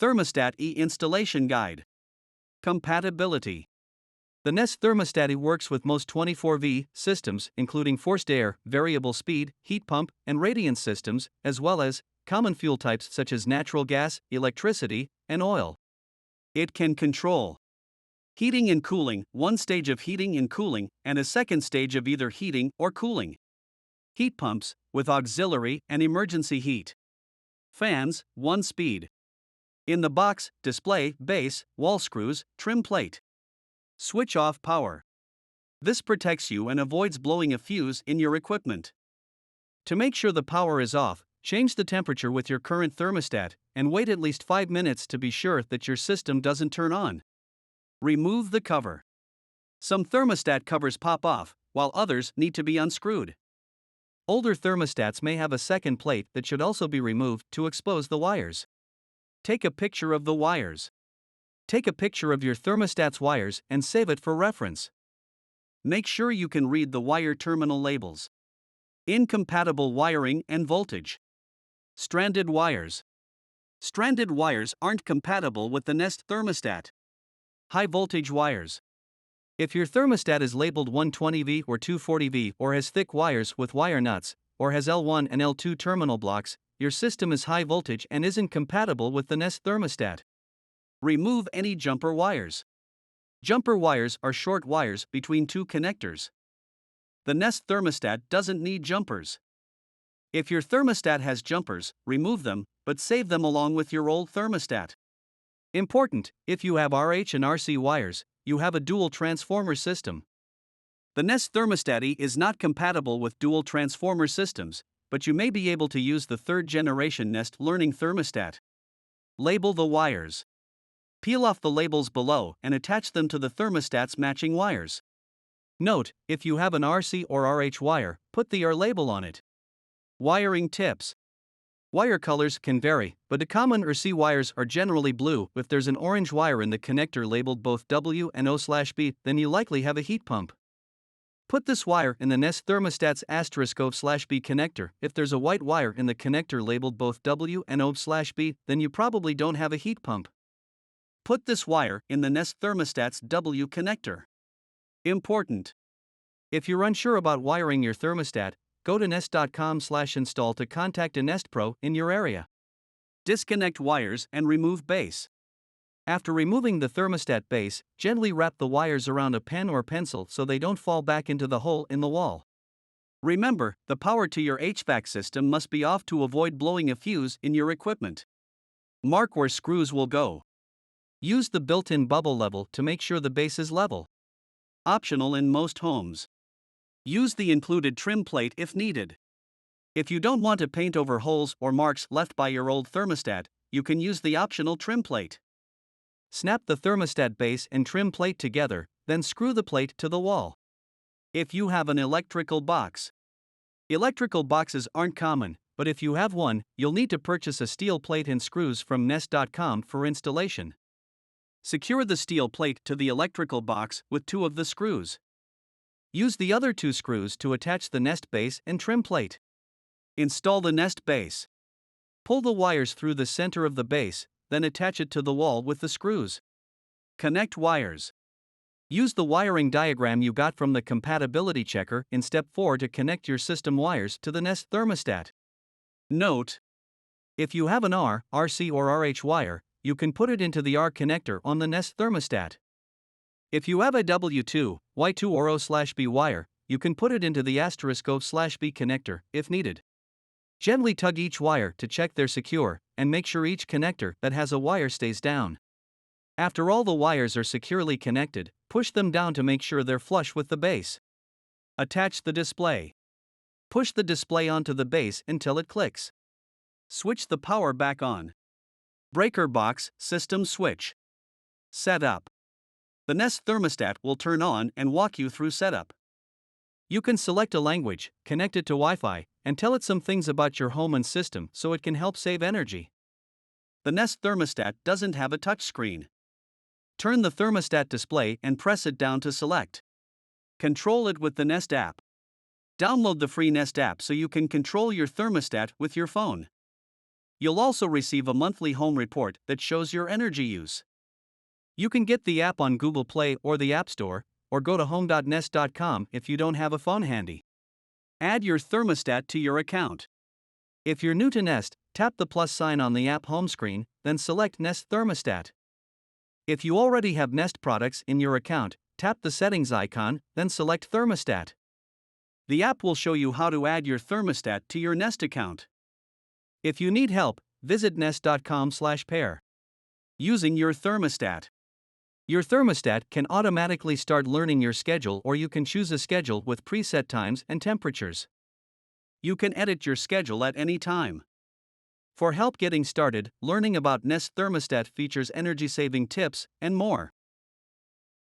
Thermostat E Installation Guide. Compatibility. The Nest Thermostat E works with most 24V systems, including forced air, variable speed, heat pump, and radiance systems, as well as common fuel types such as natural gas, electricity, and oil. It can control heating and cooling, one stage of heating and cooling, and a second stage of either heating or cooling. Heat pumps, with auxiliary and emergency heat. Fans, one speed. In the box, display, base, wall screws, trim plate. Switch off power. This protects you and avoids blowing a fuse in your equipment. To make sure the power is off, change the temperature with your current thermostat and wait at least 5 minutes to be sure that your system doesn't turn on. Remove the cover. Some thermostat covers pop off, while others need to be unscrewed. Older thermostats may have a second plate that should also be removed to expose the wires. Take a picture of the wires. Take a picture of your thermostat's wires and save it for reference. Make sure you can read the wire terminal labels. Incompatible wiring and voltage. Stranded wires. Stranded wires aren't compatible with the Nest thermostat. High voltage wires. If your thermostat is labeled 120V or 240V or has thick wires with wire nuts, or has L1 and L2 terminal blocks, your system is high voltage and isn't compatible with the Nest thermostat. Remove any jumper wires. Jumper wires are short wires between two connectors. The Nest thermostat doesn't need jumpers. If your thermostat has jumpers, remove them, but save them along with your old thermostat. Important: if you have RH and RC wires, you have a dual transformer system. The Nest Thermostat E is not compatible with dual transformer systems, but you may be able to use the third-generation Nest Learning Thermostat. Label the wires. Peel off the labels below and attach them to the thermostat's matching wires. Note: if you have an RC or RH wire, put the R label on it. Wiring tips. Wire colors can vary, but the common RC wires are generally blue. If there's an orange wire in the connector labeled both W and O/B, then you likely have a heat pump. Put this wire in the Nest thermostat's *O/B connector. If there's a white wire in the connector labeled both W and O/B, then you probably don't have a heat pump. Put this wire in the Nest thermostat's W connector. Important: if you're unsure about wiring your thermostat, go to nest.com/install to contact a Nest Pro in your area. Disconnect wires and remove base. After removing the thermostat base, gently wrap the wires around a pen or pencil so they don't fall back into the hole in the wall. Remember, the power to your HVAC system must be off to avoid blowing a fuse in your equipment. Mark where screws will go. Use the built-in bubble level to make sure the base is level. Optional in most homes. Use the included trim plate if needed. If you don't want to paint over holes or marks left by your old thermostat, you can use the optional trim plate. Snap the thermostat base and trim plate together, then screw the plate to the wall. If you have an electrical box. Electrical boxes aren't common, but if you have one, you'll need to purchase a steel plate and screws from Nest.com for installation. Secure the steel plate to the electrical box with 2 of the screws. Use the other 2 screws to attach the Nest base and trim plate. Install the Nest base. Pull the wires through the center of the base, then attach it to the wall with the screws. Connect wires. Use the wiring diagram you got from the compatibility checker in step 4 to connect your system wires to the Nest thermostat. Note: if you have an R, RC or RH wire, you can put it into the R connector on the Nest thermostat. If you have a W2, Y2 or O/B wire, you can put it into the *O/B connector if needed. Gently tug each wire to check they're secure, and make sure each connector that has a wire stays down. After all the wires are securely connected, push them down to make sure they're flush with the base. Attach the display. Push the display onto the base until it clicks. Switch the power back on. Breaker box, system switch. Setup. The Nest thermostat will turn on and walk you through setup. You can select a language, connect it to Wi-Fi, and tell it some things about your home and system so it can help save energy. The Nest thermostat doesn't have a touchscreen. Turn the thermostat display and press it down to select. Control it with the Nest app. Download the free Nest app so you can control your thermostat with your phone. You'll also receive a monthly home report that shows your energy use. You can get the app on Google Play or the App Store, or go to home.nest.com if you don't have a phone handy. Add your thermostat to your account. If you're new to Nest, tap the plus sign on the app home screen, then select Nest Thermostat. If you already have Nest products in your account, tap the settings icon, then select Thermostat. The app will show you how to add your thermostat to your Nest account. If you need help, visit nest.com/pair. Using your thermostat. Your thermostat can automatically start learning your schedule, or you can choose a schedule with preset times and temperatures. You can edit your schedule at any time. For help getting started, learning about Nest Thermostat features, energy saving tips, and more.